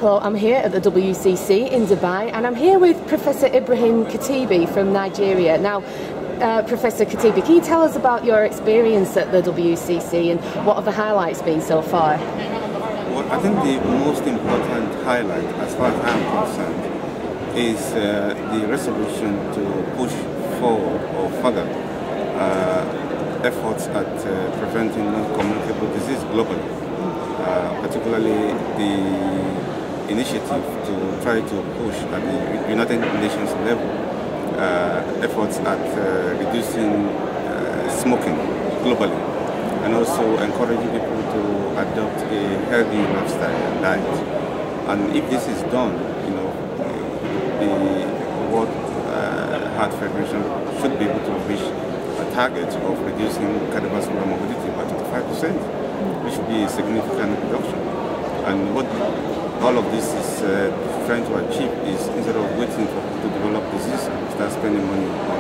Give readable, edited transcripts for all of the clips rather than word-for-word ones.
Well, I'm here at the WCC in Dubai, and I'm here with Professor Ibrahim Khatibi from Nigeria. Now, Professor Khatibi, can you tell us about your experience at the WCC and what have the highlights been so far? Well, I think the most important highlight, as far as I am concerned, is the resolution to push forward or further efforts at preventing non-communicable disease globally, particularly the initiative to try to push at the United Nations level efforts at reducing smoking globally, and also encouraging people to adopt a healthy lifestyle and diet. And if this is done, you know, the World Heart Federation should be able to reach a target of reducing cardiovascular morbidity by 25%, which would be a significant reduction. And what all of this is trying to achieve is, instead of waiting for people to develop disease and start spending money on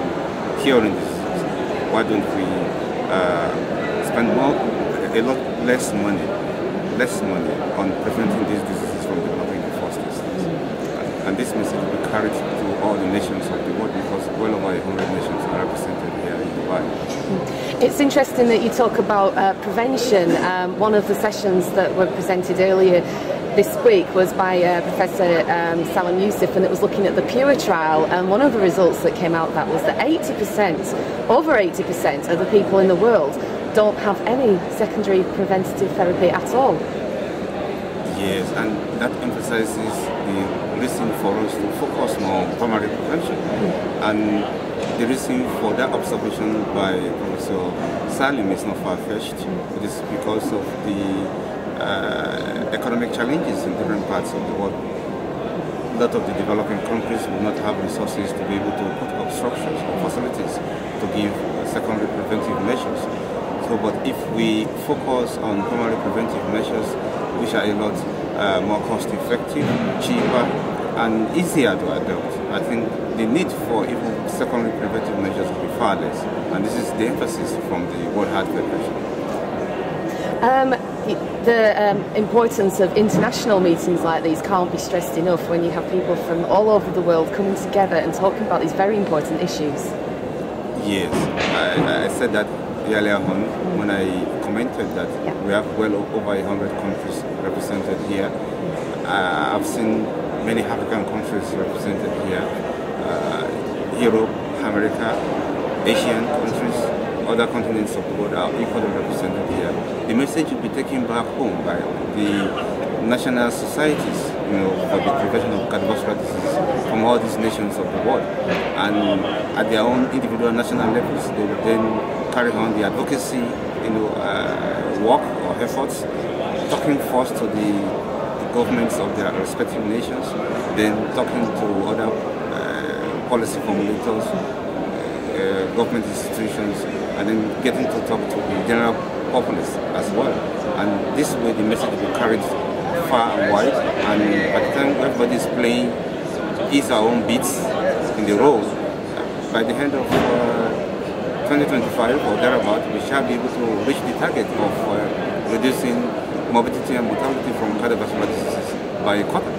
curing diseases, why don't we spend a lot less money on preventing these diseases from developing in the first instance? And this message will be carried to all the nations of the world, because well over 100 nations are represented here in Dubai. It's interesting that you talk about prevention. One of the sessions that were presented earlier this week was by Professor Salam Youssef, and it was looking at the PURE trial, and one of the results that came out of that was that 80%, over 80% of the people in the world don't have any secondary preventative therapy at all. Yes, and that emphasizes the reason for us to focus more on primary prevention. And the reason for that observation by Professor Salim is not far-fetched. It is because of the economic challenges in different parts of the world. A lot of the developing countries will not have resources to be able to put up structures or facilities to give secondary preventive measures. So, but if we focus on primary preventive measures, which are a lot more cost-effective, cheaper, and easier to adopt, I think the need for even secondary preventive measures will be far less. And this is the emphasis from the World Heart Federation. The importance of international meetings like these can't be stressed enough when you have people from all over the world coming together and talking about these very important issues. Yes, I said that earlier on when I commented that we have well over 100 countries represented here. I've seen many African countries represented here, Europe, America, Asian countries, other continents of the world are equally represented here. The message will be taken back home by the national societies, you know, for the prevention of cardiovascular disease from all these nations of the world. And at their own individual national levels, they will then carry on the advocacy, you know, work or efforts, talking first to the governments of their respective nations, then talking to other policy formulators, government institutions, and then getting to talk to the general populace as well. And this way the message will be carried far and wide, and by the time everybody is playing our own beats in the role, by the end of 2025 or thereabout, we shall be able to reach the target of reducing morbidity and mortality from cardiovascular diseases by a quarter.